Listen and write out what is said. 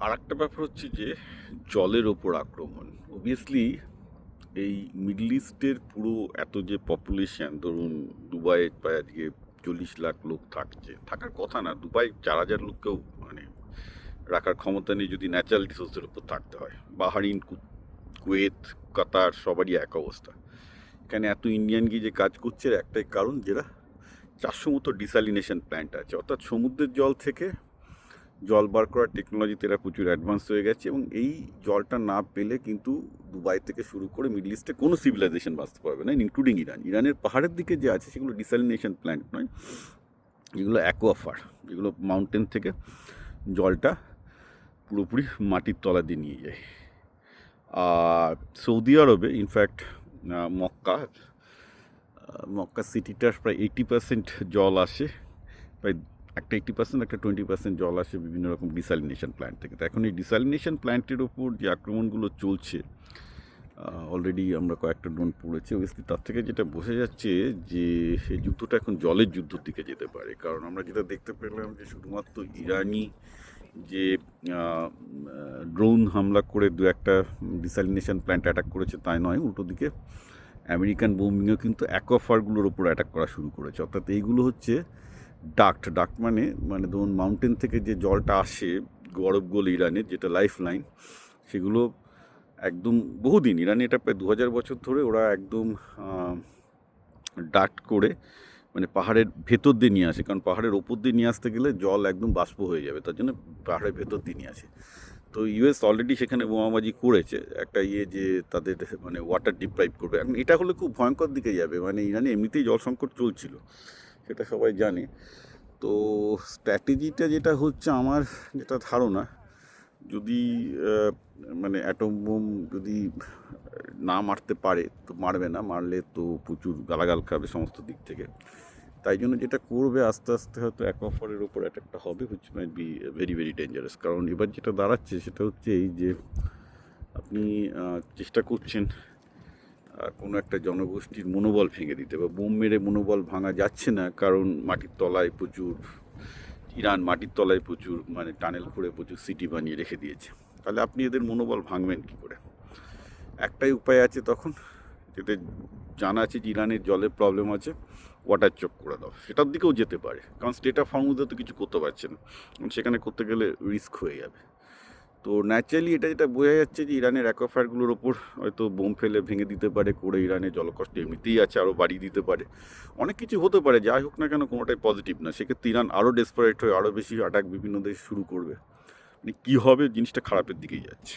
আর একটা ব্যাপার হচ্ছে যে জলের ওপর আক্রমণ। অবভিয়াসলি এই মিডল ইস্টের পুরো এত যে পপুলেশন, ধরুন দুবাইয়ে প্রায় আজকে 40 লাখ লোক থাকছে, থাকার কথা না, দুবাই 4,000 লোককেও মানে রাখার ক্ষমতা নেই যদি ন্যাচারাল রিসোর্সের উপর থাকতে হয়। বাহারিন, কুয়েত, কাতার সবারই এক অবস্থা। এখানে এত ইন্ডিয়ান গিয়ে যে কাজ করছে এর একটাই কারণ, যেটা 400 মতো ডিসালিনেশন প্ল্যান্ট আছে, অর্থাৎ সমুদ্রের জল থেকে জল বার করার টেকনোলজিতে এরা প্রচুর অ্যাডভান্স হয়ে গেছে, এবং এই জলটা না পেলে কিন্তু দুবাই থেকে শুরু করে মিডল ইস্টে কোনো সিভিলাইজেশন বাঁচতে পারবে না, ইনক্লুডিং ইরান। ইরানের পাহাড়ের দিকে যে আছে সেগুলো ডিসালিনেশন প্ল্যান্ট নয়, যেগুলো অ্যাকোয়াফার, যেগুলো মাউন্টেন থেকে জলটা পুরোপুরি মাটির তলা দিয়ে নিয়ে যায়। আর সৌদি আরবে ইনফ্যাক্ট মক্কা মক্কা সিটিটার প্রায় 80% জল আসে, প্রায় একটা 80% একটা 20% জল আসে বিভিন্ন রকম ডিসালিনেশন প্ল্যান্ট থেকে। তো এখন এই ডিসালিনেশন প্ল্যান্টের ওপর যে আক্রমণগুলো চলছে, অলরেডি আমরা কয়েকটা ড্রোন পড়েছি, অবভিয়াসলি তার থেকে যেটা বোঝা যাচ্ছে যে এই যুদ্ধটা এখন জলের যুদ্ধর দিকে যেতে পারে। কারণ আমরা যেটা দেখতে পেলাম যে শুধুমাত্র ইরানি যে ড্রোন হামলা করে দু একটা ডিসালিনেশন প্ল্যান্ট অ্যাটাক করেছে তাই নয়, উল্টো দিকে আমেরিকান বোম্বিংও কিন্তু অ্যাকোয়াফারগুলোর ওপর অ্যাটাক করা শুরু করেছে। অর্থাৎ এইগুলো হচ্ছে ডাক্ট মানে মানে ধরুন মাউন্টেন থেকে যে জলটা আসে গরব গোল ইরানের, যেটা লাইফ লাইন, সেগুলো একদম বহুদিন, ইরানে এটা প্রায় 2000 বছর ধরে ওরা একদম ডাক্ট করে মানে পাহাড়ের ভেতর দিয়ে নিয়ে আসে। কারণ পাহাড়ের ওপর দিয়ে নিয়ে আসতে গেলে জল একদম বাষ্প হয়ে যাবে, তার জন্য পাহাড়ের ভেতর দিয়ে নিয়ে আসে। তো ইউএস অলরেডি সেখানে বোমাবাজি করেছে, একটা যে তাদের মানে ওয়াটার ডিপ্রাইভ করবে। এখন এটা হলে খুব ভয়ঙ্কর দিকে যাবে, মানে ইরানে এমনিতেই জল সংকট চলছিল, সেটা সবাই জানে। তো স্ট্র্যাটেজিটা যেটা হচ্ছে, আমার যেটা ধারণা, যদি মানে অ্যাটম বোম যদি না মারতে পারে তো মারবে না, মারলে তো প্রচুর গালাগাল খাবে সমস্ত দিক থেকে। তাই জন্য যেটা করবে, আস্তে আস্তে হয়তো অ্যাকোয়াফারের ওপর অ্যাটাকটা হবে, which might be very very dangerous. কারণ এবার যেটা দাঁড়াচ্ছে সেটা হচ্ছে এই যে আপনি চেষ্টা করছেন কোনো একটা জনগোষ্ঠীর মনোবল ভেঙে দিতে, বা বোম মেরে মনোবল ভাঙা যাচ্ছে না, কারণ মাটির তলায় প্রচুর ইরান মাটির তলায় প্রচুর মানে টানেল করে প্রচুর সিটি বানিয়ে রেখে দিয়েছে। তাহলে আপনি এদের মনোবল ভাঙবেন কী করে? একটাই উপায় আছে তখন, যেতে জানা আছে যে ইরানের জলের প্রবলেম আছে, ওয়াটার চক করে দাও, সেটার দিকেও যেতে পারে। কারণ স্টেট অফ হরমুজে তো কিছু করতে পারছে না, সেখানে করতে গেলে রিস্ক হয়ে যাবে। তো ন্যাচারালি এটা যেটা বোঝা যাচ্ছে যে ইরানের অ্যাকোয়াফায়ারগুলোর ওপর হয়তো বোম ফেলে ভেঙে দিতে পারে, করে ইরানের জলকষ্ট এমনিতেই আছে আরও বাড়িয়ে দিতে পারে, অনেক কিছু হতে পারে। যাই হোক না কেন, কোনোটাই পজিটিভ না। সেক্ষেত্রে ইরান আরও ডেসপারেট হয়ে আরও বেশি অ্যাটাক বিভিন্ন দেশ শুরু করবে, মানে কী হবে, জিনিসটা খারাপের দিকেই যাচ্ছে।